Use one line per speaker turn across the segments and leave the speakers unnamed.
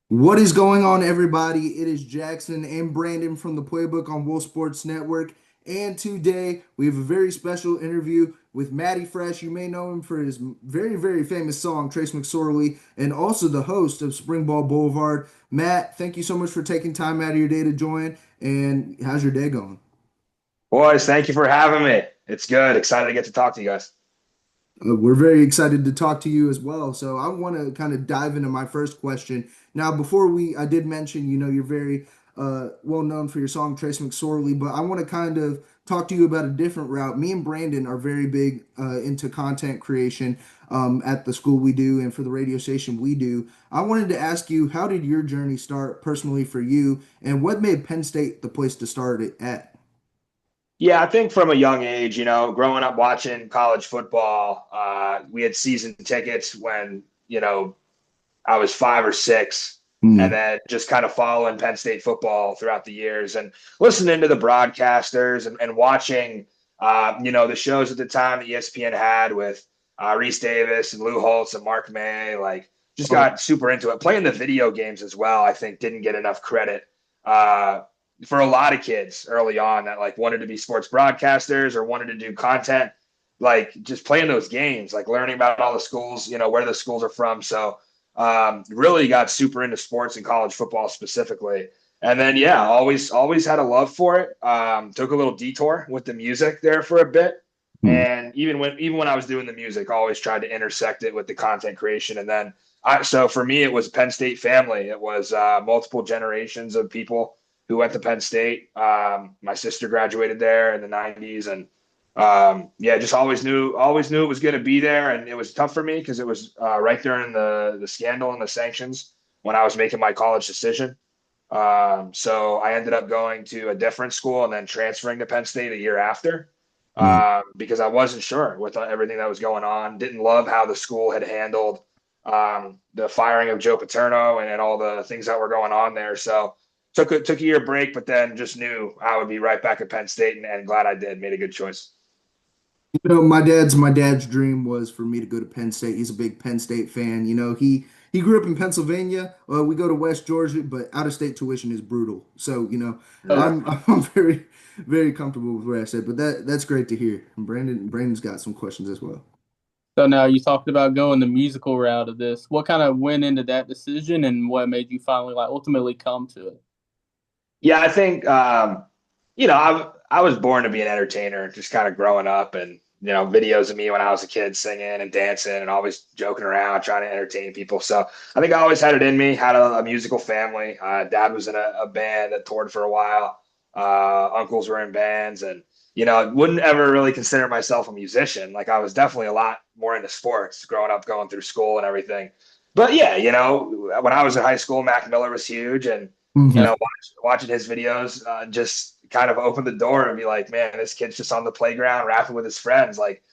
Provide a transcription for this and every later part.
What is going on, everybody? It is Jackson and Brandon from the Playbook on Wolf Sports Network. And today we have a very special interview with Matty Fresh. You may know him for his very famous song, Trace McSorley, and also the host of Spring Ball Boulevard. Matt, thank you so much for taking time out of your day to join. And how's your day going?
Boys, thank you for having me. It's good. Excited to get to talk to you guys.
We're very excited to talk to you as well. So I want to kind of dive into my first question. Now, I did mention, you're very well known for your song Trace McSorley, but I want to kind of talk to you about a different route. Me and Brandon are very big into content creation at the school we do and for the radio station we do. I wanted to ask you, how did your journey start personally for you, and what made Penn State the place to start it at?
Yeah, I think from a young age, growing up watching college football, we had season tickets when, I was 5 or 6, and
Hmm.
then just kind of following Penn State football throughout the years and listening to the broadcasters and watching, the shows at the time that ESPN had with Reese Davis and Lou Holtz and Mark May, like just got super into it. Playing the video games as well, I think didn't get enough credit. Uh, for a lot of kids early on that like wanted to be sports broadcasters or wanted to do content, like just playing those games, like learning about all the schools, where the schools are from. So really got super into sports and college football specifically. And then, yeah, always had a love for it. Took a little detour with the music there for a bit. And even when I was doing the music, I always tried to intersect it with the content creation. And then, so for me, it was Penn State family. It was multiple generations of people who went to Penn State. My sister graduated there in the '90s, and yeah, just always knew it was going to be there, and it was tough for me because it was right during the scandal and the sanctions when I was making my college decision. So I ended up going to a different school and then transferring to Penn State a year after because I wasn't sure with everything that was going on. Didn't love how the school had handled the firing of Joe Paterno and all the things that were going on there. So took a year break, but then just knew I would be right back at Penn State, and glad I did. Made a good choice.
My dad's dream was for me to go to Penn State. He's a big Penn State fan. He grew up in Pennsylvania. We go to West Georgia, but out of state tuition is brutal. So,
Yeah.
I'm very comfortable with where I said. But that's great to hear. And Brandon's got some questions as well.
So now you talked about going the musical route of this. What kind of went into that decision and what made you finally like ultimately come to it?
Yeah, I think I was born to be an entertainer, just kind of growing up, and videos of me when I was a kid singing and dancing and always joking around, trying to entertain people. So I think I always had it in me. Had a musical family. Dad was in a band that toured for a while. Uncles were in bands, and wouldn't ever really consider myself a musician. Like I was definitely a lot more into sports growing up, going through school and everything. But yeah, when I was in high school, Mac Miller was huge, and
Yeah.
watching his videos just kind of opened the door and be like, man, this kid's just on the playground rapping with his friends, like,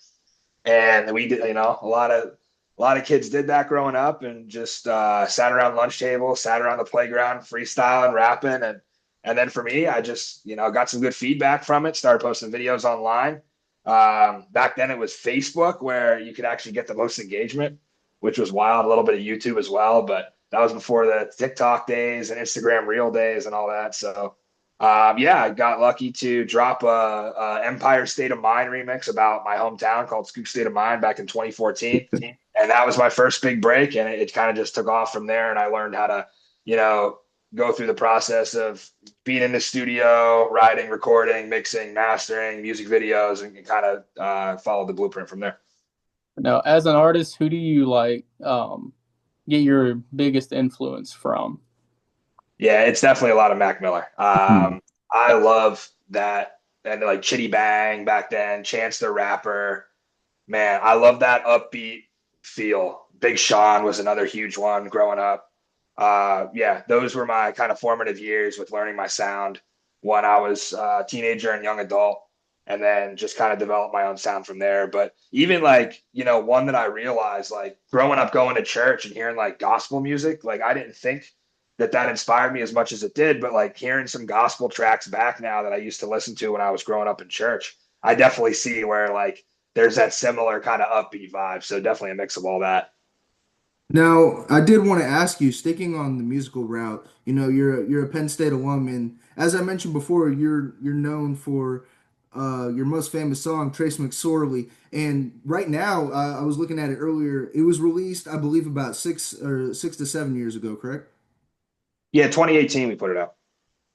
and we did, a lot of kids did that growing up and just sat around lunch tables, sat around the playground, freestyling, rapping, and then for me, I just got some good feedback from it. Started posting videos online. Back then, it was Facebook where you could actually get the most engagement, which was wild. A little bit of YouTube as well, but that was before the TikTok days and Instagram Reel days and all that. So, yeah, I got lucky to drop a Empire State of Mind remix about my hometown called Scoop State of Mind back in 2014, and that was my first big break. And it kind of just took off from there. And I learned how to, you know, go through the process of being in the studio, writing, recording, mixing, mastering, music videos, and kind of follow the blueprint from there.
Now, as an artist, who do you like get your biggest influence from?
Yeah, it's definitely a lot of Mac Miller.
Hmm.
I love that, and like Chitty Bang back then, Chance the Rapper. Man, I love that upbeat feel. Big Sean was another huge one growing up. Yeah, those were my kind of formative years with learning my sound when I was a teenager and young adult, and then just kind of developed my own sound from there. But even like, one that I realized like growing up going to church and hearing like gospel music, like I didn't think that inspired me as much as it did, but like hearing some gospel tracks back now that I used to listen to when I was growing up in church, I definitely see where like there's that similar kind of upbeat vibe. So definitely a mix of all that.
Now, I did want to ask you, sticking on the musical route, you're a Penn State alum, and as I mentioned before, you're known for your most famous song, Trace McSorley. And right now, I was looking at it earlier. It was released, I believe, about 6 to 7 years ago, correct?
Yeah, 2018 we put it out.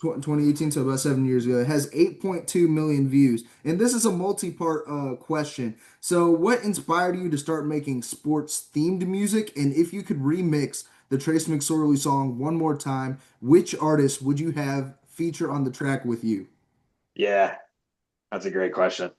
2018, so about 7 years ago. It has 8.2 million views. And this is a multi-part question. So, what inspired you to start making sports themed music? And if you could remix the Trace McSorley song one more time, which artist would you have feature on the track with you?
Yeah, that's a great question.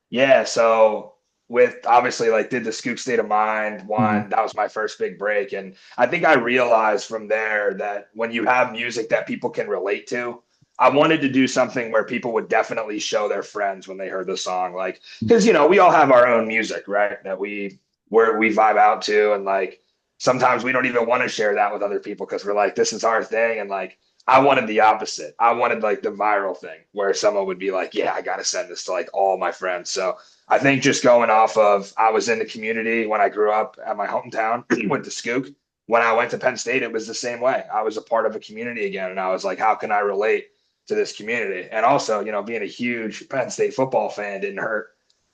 Yeah, so with obviously like did the Scoop State of Mind
Mhm.
one, that was my first big break. And I think I realized from there that when you have music that people can relate to, I wanted to do something where people would definitely show their friends when they heard the song. Like, because we all have our own music, right? That we vibe out to. And like sometimes we don't even want to share that with other people because we're like, this is our thing. And like I wanted the opposite. I wanted like the viral thing where someone would be like, yeah, I got to send this to like all my friends. So I think just going off of, I was in the community when I grew up at my hometown with the Skook. When I went to Penn State, it was the same way. I was a part of a community again. And I was like, how can I relate to this community? And also, being a huge Penn State football fan didn't hurt.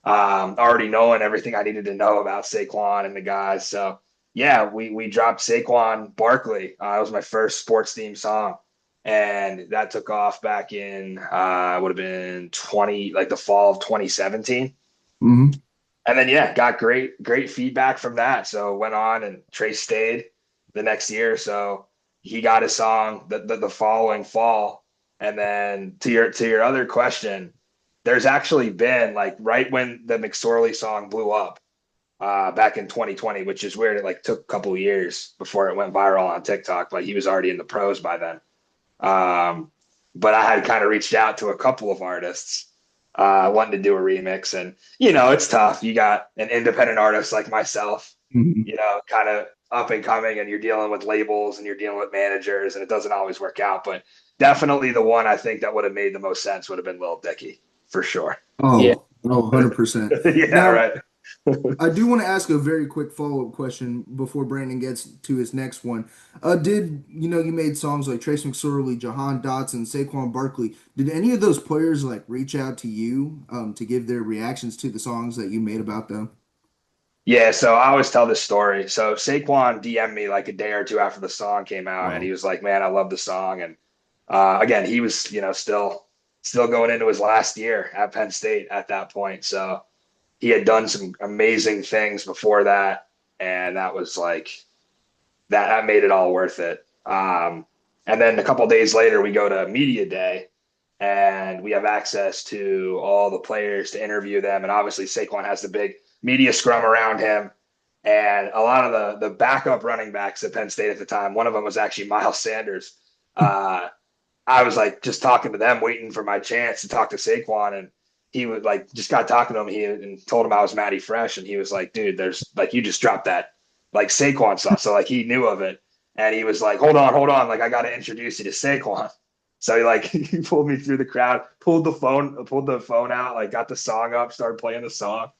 Already knowing everything I needed to know about Saquon and the guys. So yeah, we dropped Saquon Barkley. It was my first sports theme song, and that took off back in would have been 20, like the fall of 2017.
Hmm.
And then yeah, got great feedback from that. So went on and Trace stayed the next year. So he got a song the following fall. And then to your other question, there's actually been like right when the McSorley song blew up back in 2020, which is weird. It like took a couple of years before it went viral on TikTok, but he was already in the pros by then. Um, but I had kind of reached out to a couple of artists wanting to do a remix. And, it's tough. You got an independent artist like myself,
Hmm.
kind of up and coming, and you're dealing with labels and you're dealing with managers, and it doesn't always work out. But definitely the one I think that would have made the most sense would have been Lil Dicky for sure.
Yeah.
Oh, 100%.
Yeah,
Now,
right.
I do want to ask a very quick follow-up question before Brandon gets to his next one. Did you made songs like Trace McSorley, Jahan Dotson, Saquon Barkley? Did any of those players like reach out to you to give their reactions to the songs that you made about them?
Yeah, so I always tell this story. So Saquon DM'd me like a day or two after the song came out, and he
Wow.
was like, "Man, I love the song." And again, he was, still going into his last year at Penn State at that point. So he had done some amazing things before that, and that was like that made it all worth it. And then a couple days later, we go to media day, and we have access to all the players to interview them. And obviously, Saquon has the big media scrum around him. And a lot of the backup running backs at Penn State at the time, one of them was actually Miles Sanders. Uh, I was like just talking to them, waiting for my chance to talk to Saquon, and he would like just got talking to him. He and told him I was Matty Fresh, and he was like, "Dude, there's like you just dropped that like Saquon stuff." So like he knew of it, and he was like, hold on, like I got to introduce you to Saquon." So he like he pulled me through the crowd, pulled the phone out, like got the song up, started playing the song.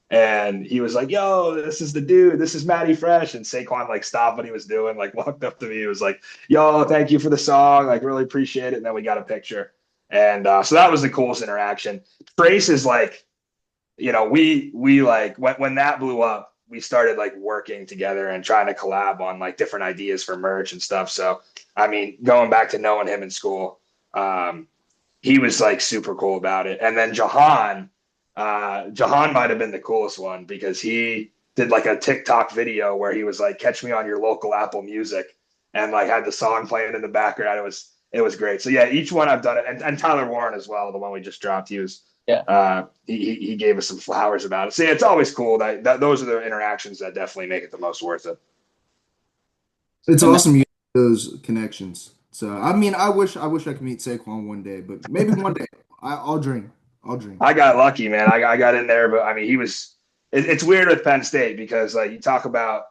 And he was like, "Yo, this is the dude. This is Matty Fresh." And Saquon like stopped what he was doing, like walked up to me. He was like, "Yo, thank you for the song. Like, really appreciate it." And then we got a picture, and so that was the coolest interaction. Trace is like, we like when that blew up, we started like working together and trying to collab on like different ideas for merch and stuff. So, I mean, going back to knowing him in school, um, he was like super cool about it. And then Jahan might have been the coolest one because he did like a TikTok video where he was like, "Catch me on your local Apple Music," and like had the song playing in the background. It was great. So yeah, each one I've done it, and Tyler Warren as well, the one we just dropped.
Yeah.
He gave us some flowers about it. So yeah, it's always cool that those are the interactions that definitely make it the most worth it.
It's
And
awesome you have those connections. So I mean, I wish I could meet Saquon one day, but maybe one day. I'll dream. I'll dream.
I got lucky, man. I got in there, but I mean, it's weird with Penn State because like you talk about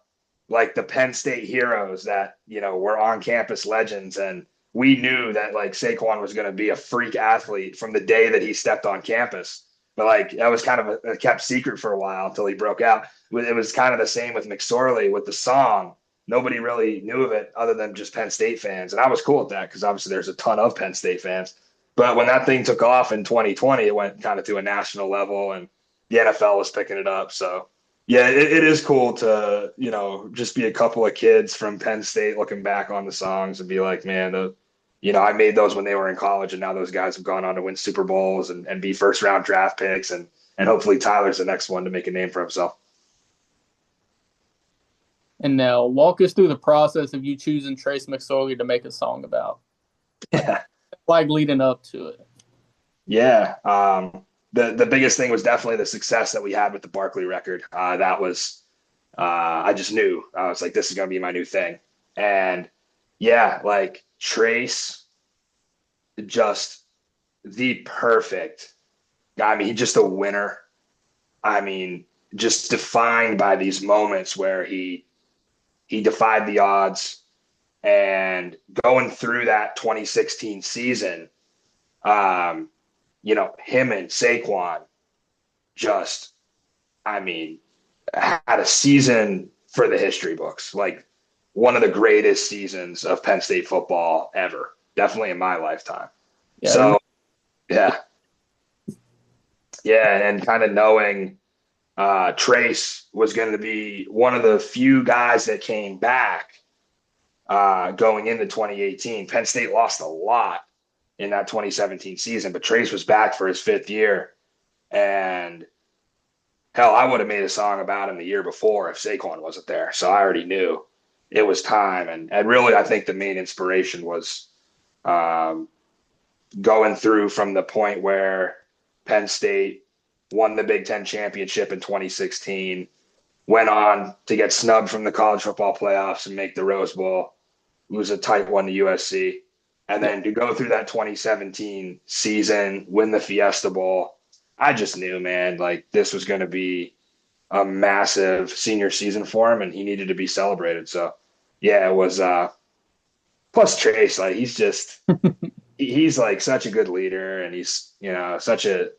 like the Penn State heroes that, were on campus legends. And we knew that like Saquon was going to be a freak athlete from the day that he stepped on campus. but like that was kind of a kept secret for a while until he broke out. It was kind of the same with McSorley with the song. Nobody really knew of it other than just Penn State fans, and I was cool with that because obviously there's a ton of Penn State fans. But when that thing took off in 2020, it went kind of to a national level, and the NFL was picking it up. So yeah, it is cool to just be a couple of kids from Penn State looking back on the songs and be like, man, I made those when they were in college, and now those guys have gone on to win Super Bowls and be first round draft picks, and hopefully Tyler's the next one to make a name for himself.
And now walk us through the process of you choosing Trace McSorley to make a song about.
Yeah,
Like leading up to it.
yeah. The biggest thing was definitely the success that we had with the Barkley record. That was I just knew I was like, this is gonna be my new thing, and yeah, like Trace, just the perfect guy. I mean, he's just a winner. I mean, just defined by these moments where he defied the odds and going through that 2016 season, him and Saquon just, I mean, had a season for the history books, like one of the greatest seasons of Penn State football ever, definitely in my lifetime.
Yeah.
So, yeah. Yeah, and kind of knowing Trace was going to be one of the few guys that came back going into 2018. Penn State lost a lot in that 2017 season, but Trace was back for his fifth year. And hell, I would have made a song about him the year before if Saquon wasn't there. So I already knew it was time. And really, I think the main inspiration was going through from the point where Penn State won the Big Ten championship in 2016, went on to get snubbed from the college football playoffs and make the Rose Bowl, lose a tight one to USC, and then to go through that 2017 season, win the Fiesta Bowl. I just knew, man, like this was going to be a massive senior season for him, and he needed to be celebrated. So, yeah, it was. Plus, Trace, like he's like such a good leader, and he's such a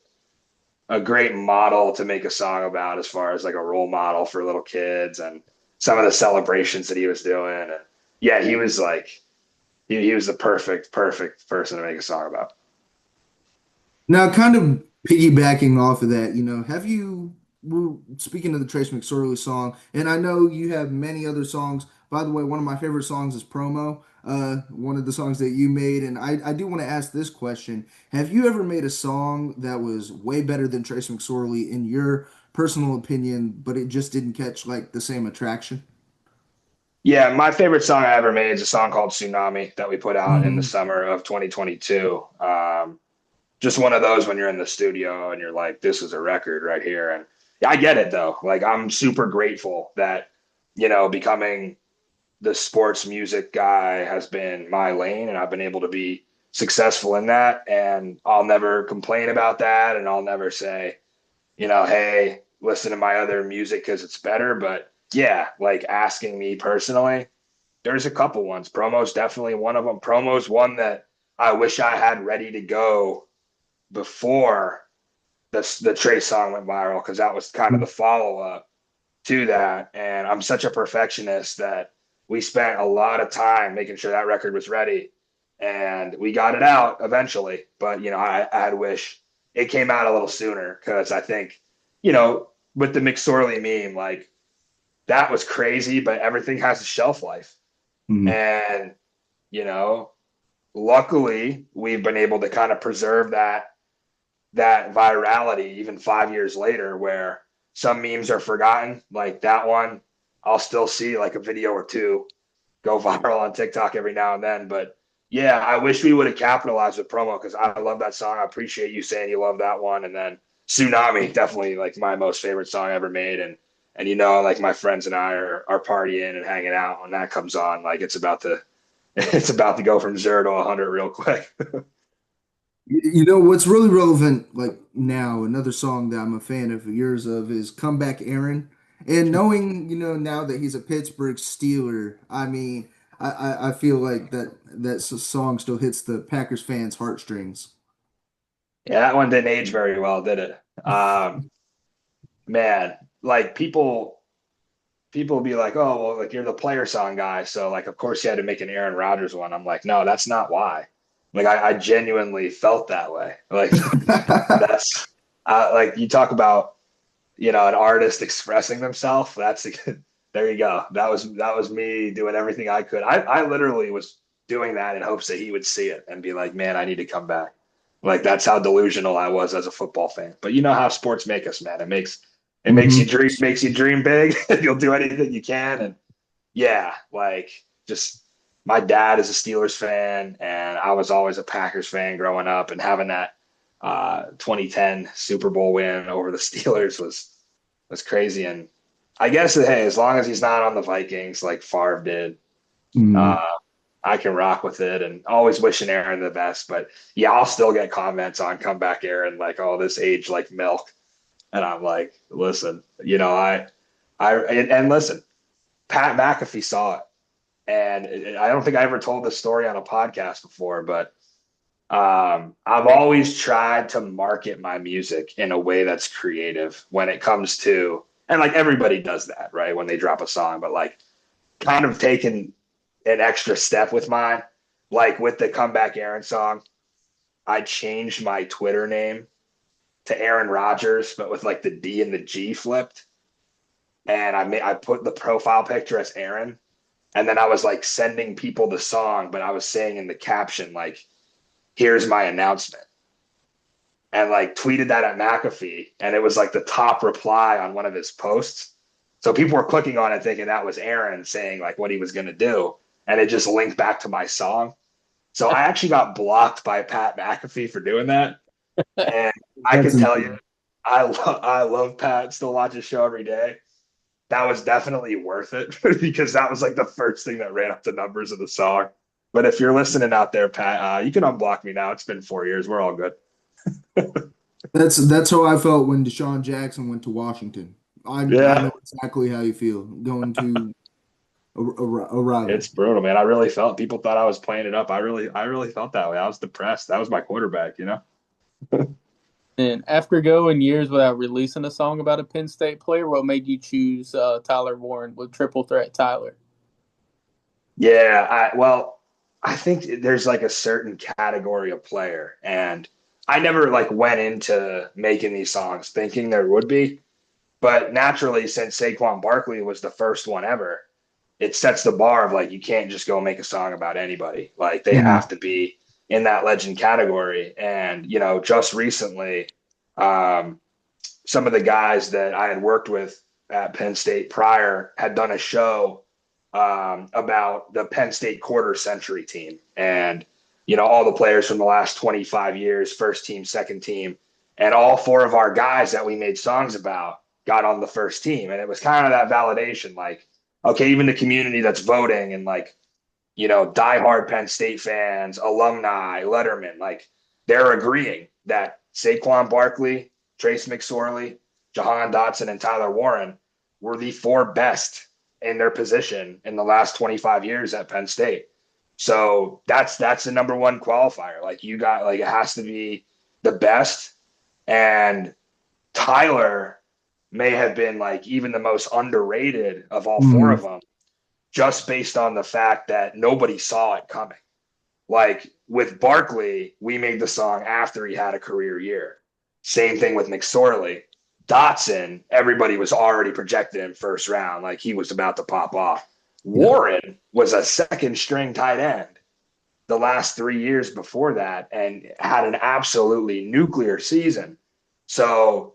great model to make a song about as far as like a role model for little kids and some of the celebrations that he was doing. And yeah, he was like, he was the perfect person to make a song about.
Now, kind of piggybacking off of that, we're speaking of the Trace McSorley song, and I know you have many other songs. By the way, one of my favorite songs is Promo, one of the songs that you made. And I do want to ask this question. Have you ever made a song that was way better than Trace McSorley in your personal opinion, but it just didn't catch like the same attraction?
Yeah, my favorite song I ever made is a song called Tsunami that we put out in the
Hmm.
summer of 2022. Just one of those when you're in the studio and you're like, this is a record right here. And yeah, I get it though. Like I'm super grateful that, becoming the sports music guy has been my lane and I've been able to be successful in that. And I'll never complain about that. And I'll never say, hey, listen to my other music because it's better. But yeah, like asking me personally, there's a couple ones. Promo's definitely one of them. Promo's one that I wish I had ready to go before the Trace song went viral because that was kind of the follow up to that. And I'm such a perfectionist that we spent a lot of time making sure that record was ready, and we got it out eventually. But I had wish it came out a little sooner because I think with the McSorley meme, like that was crazy, but everything has a shelf life,
Hmm.
and you know, luckily we've been able to kind of preserve that virality even 5 years later, where some memes are forgotten. Like that one, I'll still see like a video or two go viral on TikTok every now and then. But yeah, I wish we would have capitalized with promo because I love that song. I appreciate you saying you love that one. And then Tsunami, definitely like my most favorite song ever made. And like my friends and I are partying and hanging out when that comes on. Like it's about to go from 0 to 100 real quick.
You know what's really relevant, like now, another song that I'm a fan of yours of is "Comeback Aaron." And knowing, now that he's a Pittsburgh Steeler, I mean, I feel like that song still hits the Packers fans' heartstrings.
Yeah, that one didn't age very well, did it? Um, man, like people be like, oh, well, like you're the player song guy, so like of course you had to make an Aaron Rodgers one. I'm like, no, that's not why. Like I genuinely felt that way. Like that's like you talk about, an artist expressing themselves. That's there you go. That was me doing everything I could. I literally was doing that in hopes that he would see it and be like, man, I need to come back. Like that's how delusional I was as a football fan. But you know how sports make us, man. It makes you
Mhm.
dream big. You'll do anything you can. And yeah, like just my dad is a Steelers fan, and I was always a Packers fan growing up, and having that 2010 Super Bowl win over the Steelers was crazy. And I guess that, hey, as long as he's not on the Vikings like Favre did,
Mhm.
uh, I can rock with it. And always wishing Aaron the best. But yeah, I'll still get comments on comeback Aaron like, oh, this age like milk. And I'm like, listen, and listen, Pat McAfee saw it. And I don't think I ever told this story on a podcast before, but I've always tried to market my music in a way that's creative when it comes to, and like everybody does that, right? When they drop a song, but like kind of taking an extra step with mine, like with the Comeback Aaron song, I changed my Twitter name to Aaron Rodgers, but with like the D and the G flipped. And I put the profile picture as Aaron. And then I was like sending people the song, but I was saying in the caption, like, here's my announcement. And like tweeted that at McAfee. And it was like the top reply on one of his posts. So people were clicking on it thinking that was Aaron saying like what he was going to do. And it just linked back to my song. So I actually got blocked by Pat McAfee for doing that. And I
That's
can tell you,
insane.
I love Pat, still watch his show every day. That was definitely worth it because that was like the first thing that ran up the numbers of the song. But if you're listening out there, Pat, you can unblock me now. It's been 4 years. We're all good.
That's how I felt when Deshaun Jackson went to Washington. I
Yeah,
know exactly how you feel going to a rival.
it's brutal, man. I really felt people thought I was playing it up. I really felt that way. I was depressed. That was my quarterback.
And after going years without releasing a song about a Penn State player, what made you choose Tyler Warren with Triple Threat Tyler?
Yeah, well, I think there's like a certain category of player, and I never like went into making these songs thinking there would be, but naturally, since Saquon Barkley was the first one ever, it sets the bar of like you can't just go make a song about anybody. Like they
Mhm.
have to be in that legend category. And just recently, um, some of the guys that I had worked with at Penn State prior had done a show about the Penn State quarter century team, and all the players from the last 25 years, first team, second team, and all four of our guys that we made songs about got on the first team. And it was kind of that validation, like, okay, even the community that's voting and like, diehard Penn State fans, alumni, Letterman, like they're agreeing that Saquon Barkley, Trace McSorley, Jahan Dotson, and Tyler Warren were the four best in their position in the last 25 years at Penn State. So that's the number one qualifier. Like you got like it has to be the best. And Tyler may have been like even the most underrated of all four
Mhm.
of them, just based on the fact that nobody saw it coming. Like with Barkley, we made the song after he had a career year. Same thing with McSorley. Dotson, everybody was already projected in first round, like he was about to pop off.
Yeah.
Warren was a second string tight end the last 3 years before that and had an absolutely nuclear season. So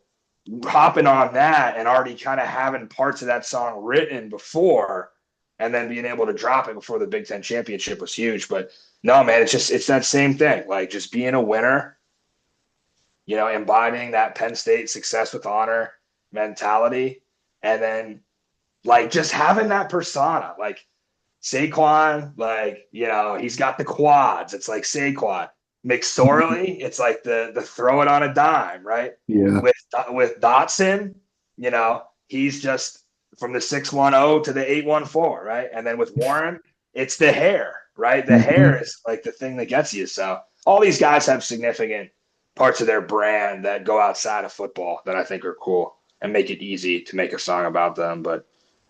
hopping on that and already kind of having parts of that song written before and then being able to drop it before the Big Ten championship was huge. But no, man, it's that same thing. Like just being a winner, embodying that Penn State success with honor mentality, and then like just having that persona. Like Saquon, like, he's got the quads. It's like Saquon. McSorley, it's like the throw it on a dime, right?
Yeah.
With Dotson, he's just from the 610 to the 814, right? And then with Warren, it's the hair, right? The
Mhm.
hair is like the thing that gets you. So all these guys have significant parts of their brand that go outside of football that I think are cool and make it easy to make a song about them. But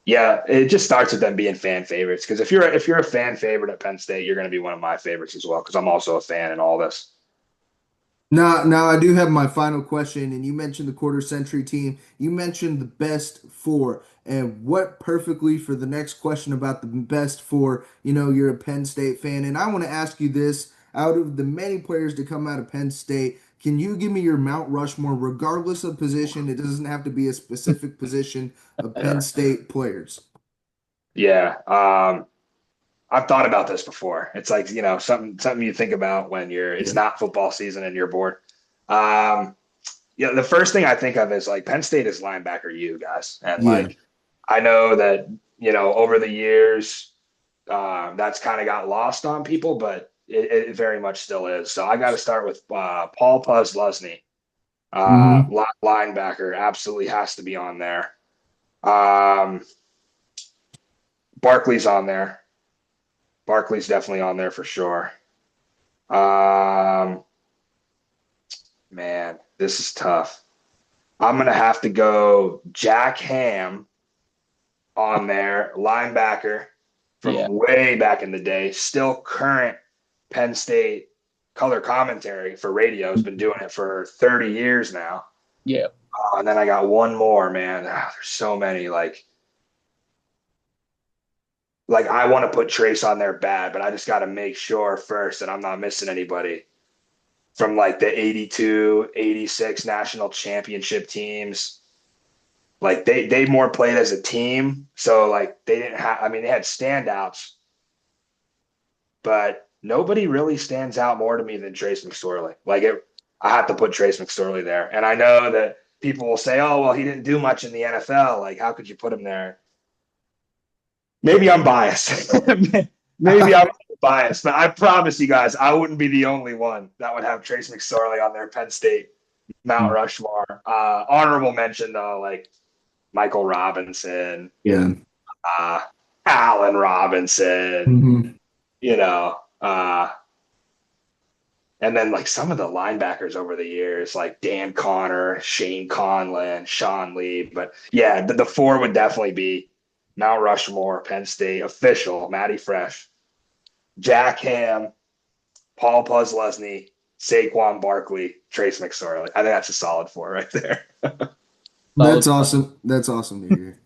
yeah, it just starts with them being fan favorites. Because if you're a fan favorite at Penn State, you're going to be one of my favorites as well. Because I'm also a fan in all this.
Now I do have my final question, and you mentioned the quarter century team. You mentioned the best four, and what perfectly for the next question about the best four. You're a Penn State fan, and I want to ask you this: out of the many players to come out of Penn State, can you give me your Mount Rushmore, regardless of position? It doesn't have to be a specific position of Penn State players.
Yeah, I've thought about this before. It's like something you think about when it's not football season and you're bored. The first thing I think of is like Penn State is linebacker you guys, and
Yeah.
like I know that over the years that's kind of got lost on people, but it very much still is. So I got to start with Paul Posluszny,
Hmm.
linebacker, absolutely has to be on there. Barkley's on there. Barkley's definitely on there for sure. Man, this is tough. I'm gonna have to go Jack Ham on there, linebacker from
Yeah.
way back in the day, still current Penn State color commentary for radio. Has been doing it for 30 years now.
Yeah.
And then I got one more, man. There's so many. Like I want to put Trace on there bad, but I just got to make sure first that I'm not missing anybody from like the 82, 86 national championship teams. Like they more played as a team. So like they didn't have, I mean, they had standouts, but nobody really stands out more to me than Trace McSorley. I have to put Trace McSorley there. And I know that people will say, oh, well, he didn't do much in the NFL. Like, how could you put him there? Maybe I'm biased. Maybe I'm biased, but I promise you guys, I wouldn't be the only one that would have Trace McSorley on their Penn State Mount Rushmore. Honorable mention though, like Michael Robinson,
Yeah.
Allen Robinson,
Hmm.
you know, and then like some of the linebackers over the years, like Dan Connor, Shane Conlon, Sean Lee. But yeah, the four would definitely be Mount Rushmore, Penn State, official, Matty Fresh, Jack Ham, Paul Posluszny, Saquon Barkley, Trace McSorley. I think that's a solid four right there.
That's awesome. That's awesome to hear.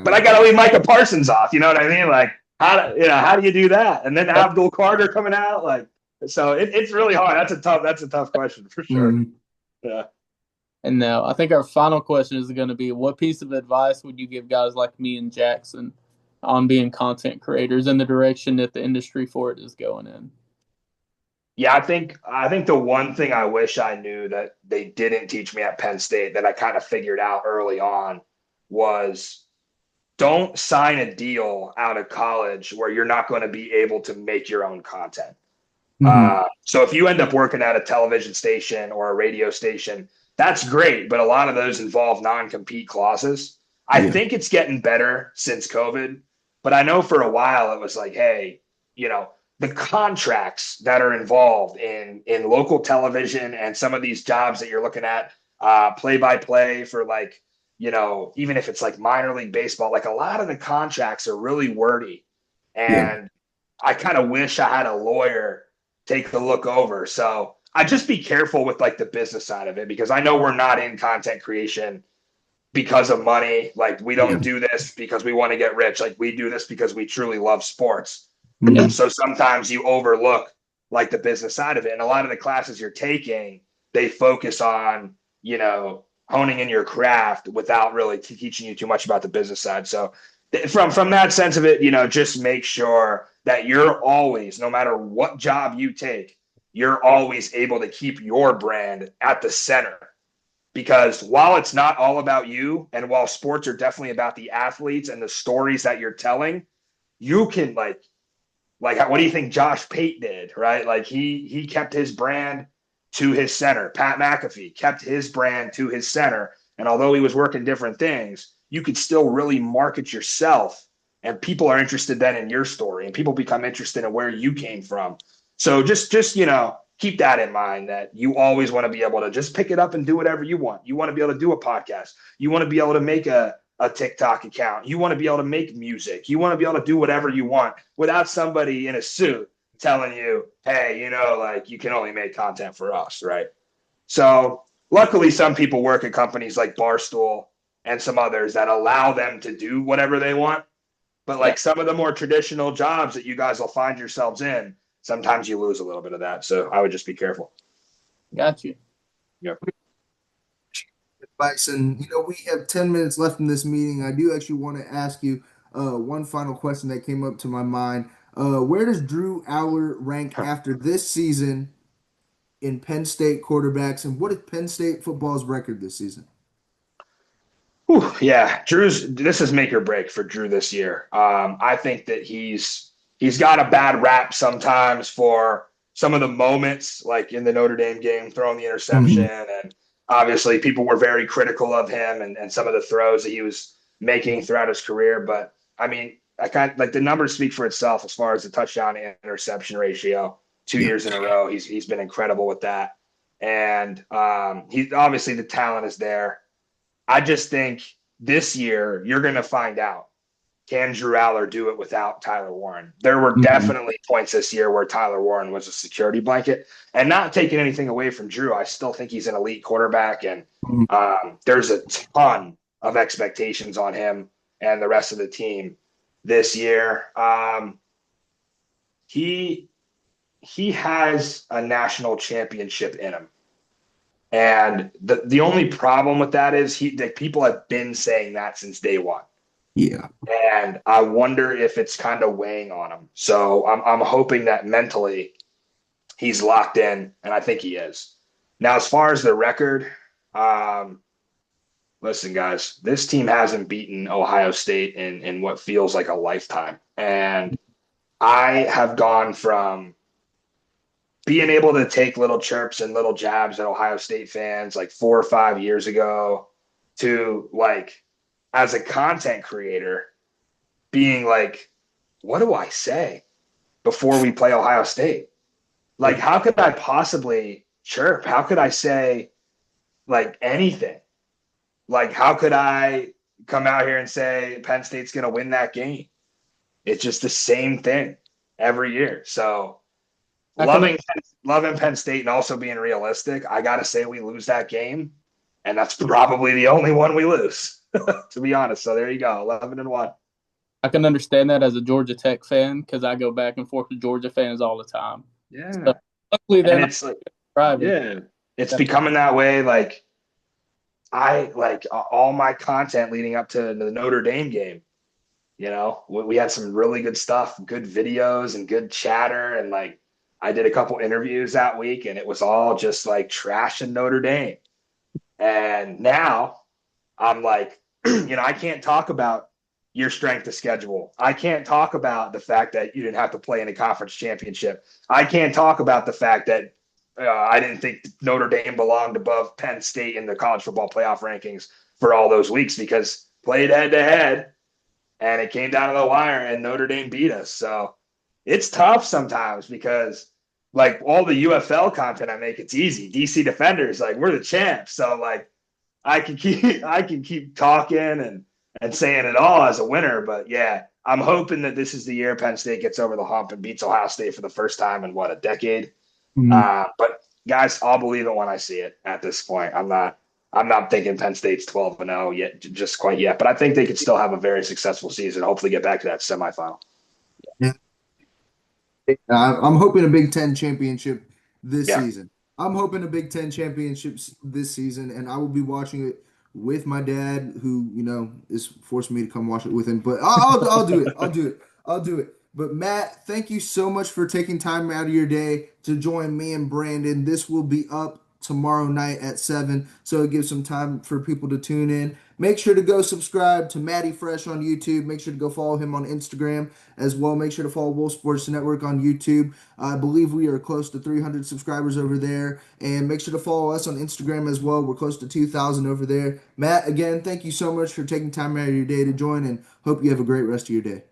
But I got to leave Micah Parsons off. You know what I mean? Like how do you do that? And then Abdul Carter coming out, so it's really hard. That's a tough question for sure.
Mhm.
Yeah.
And now I think our final question is going to be, what piece of advice would you give guys like me and Jackson on being content creators in the direction that the industry for it is going in?
Yeah, I think the one thing I wish I knew that they didn't teach me at Penn State that I kind of figured out early on was don't sign a deal out of college where you're not going to be able to make your own content.
Mhm.
So if you end up working at a television station or a radio station, that's great, but a lot of those involve non-compete clauses. I
Yeah.
think it's getting better since COVID, but I know for a while it was like, hey, the contracts that are involved in local television and some of these jobs that you're looking at, play-by-play for even if it's like minor league baseball, like a lot of the contracts are really wordy.
Yeah.
And I kind of wish I had a lawyer take a look over. So I just be careful with like the business side of it, because I know we're not in content creation because of money. Like we
Yeah.
don't do this because we want to get rich. Like we do this because we truly love sports.
Mhm.
So sometimes you overlook like the business side of it. And a lot of the classes you're taking, they focus on, honing in your craft without really teaching you too much about the business side. So from that sense of it, just make sure that you're always, no matter what job you take, you're always able to keep your brand at the center. Because while it's not all about you, and while sports are definitely about the athletes and the stories that you're telling, you can like what do you think Josh Pate did, right? Like he kept his brand to his center. Pat McAfee kept his brand to his center. And although he was working different things, you could still really market yourself, and people are interested then in your story, and people become interested in where you came from. So just keep that in mind, that you always want to be able to just pick it up and do whatever you want. You want to be able to do a podcast. You want to be able to make a TikTok account. You want to be able to make music. You want to be able to do whatever you want without somebody in a suit telling you, hey, like, you can only make content for us, right? So luckily, some people work at companies like Barstool and some others that allow them to do whatever they want. But like some of the more traditional jobs that you guys will find yourselves in, sometimes you lose a little bit of that. So I would just be careful.
Got you.
Yep.
Advice, and we have 10 minutes left in this meeting. I do actually want to ask you one final question that came up to my mind. Where does Drew Aller rank after this season in Penn State quarterbacks, and what is Penn State football's record this season?
Whew, yeah, this is make or break for Drew this year. I think that he's got a bad rap sometimes for some of the moments, like in the Notre Dame game, throwing the interception, and obviously people were very critical of him and some of the throws that he was making throughout his career. But I mean, I kind of like the numbers speak for itself as far as the touchdown to interception ratio. 2 years in a row, he's been incredible with that, and he's obviously the talent is there. I just think this year you're going to find out, can Drew Aller do it without Tyler Warren? There were definitely points this year where Tyler Warren was a security blanket, and not taking anything away from Drew. I still think he's an elite quarterback, and there's a ton of expectations on him and the rest of the team this year. He has a national championship in him. And the only problem with that is that people have been saying that since day one.
Yeah.
And I wonder if it's kind of weighing on him. So I'm hoping that mentally he's locked in, and I think he is. Now, as far as the record, listen, guys, this team hasn't beaten Ohio State in what feels like a lifetime. And I have gone from being able to take little chirps and little jabs at Ohio State fans like 4 or 5 years ago to, like, as a content creator, being like, what do I say before we play Ohio State? Like, how could I possibly chirp? How could I say, like, anything? Like, how could I come out here and say Penn State's going to win that game? It's just the same thing every year. So loving Penn State and also being realistic, I got to say we lose that game, and that's probably the only one we lose, to be honest. So there you go, 11-1.
I can understand that as a Georgia Tech fan because I go back and forth with Georgia fans all the time.
Yeah.
So, luckily,
it's like, it's becoming that way. Like, I like all my content leading up to the Notre Dame game. We had some really good stuff, good videos and good chatter. And like, I did a couple interviews that week, and it was all just like trash in Notre Dame. And now I'm like, I can't talk about your strength of schedule. I can't talk about the fact that you didn't have to play in a conference championship. I can't talk about the fact that I didn't think Notre Dame belonged above Penn State in the college football playoff rankings for all those weeks, because played head to head and it came down to the wire and Notre Dame beat us. So it's tough sometimes because, like, all the UFL content I make, it's easy. DC Defenders, like, we're the champs. So like I can keep talking and saying it all as a winner. But yeah, I'm hoping that this is the year Penn State gets over the hump and beats Ohio State for the first time in a decade. But guys, I'll believe it when I see it at this point. I'm not thinking Penn State's 12-0 yet, just quite yet, but I think they could still have a very successful season. Hopefully get back to that semifinal.
Yeah. I'm hoping a Big Ten championship this season. I'm hoping a Big Ten championships this season, and I will be watching it with my dad, who is forcing me to come watch it with him. But I'll do it. I'll do it. But Matt, thank you so much for taking time out of your day to join me and Brandon. This will be up tomorrow night at 7, so it gives some time for people to tune in. Make sure to go subscribe to Matty Fresh on YouTube. Make sure to go follow him on Instagram as well. Make sure to follow Wolf Sports Network on YouTube. I believe we are close to 300 subscribers over there. And make sure to follow us on Instagram as well. We're close to 2,000 over there. Matt, again, thank you so much for taking time out of your day to join, and hope you have a great rest of your day.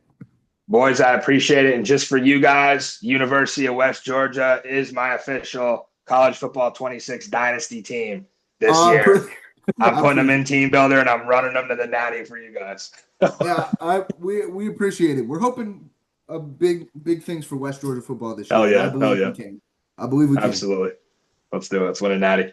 Boys, I appreciate it. And just for you guys, University of West Georgia is my official college football 26 dynasty team this year. I'm putting them in team builder and I'm running them to the natty for you guys.
Yeah, we appreciate it. We're hoping a big things for West Georgia football this year.
Hell yeah.
I believe we can. I believe we can.
Absolutely. Let's do it. Let's win a natty.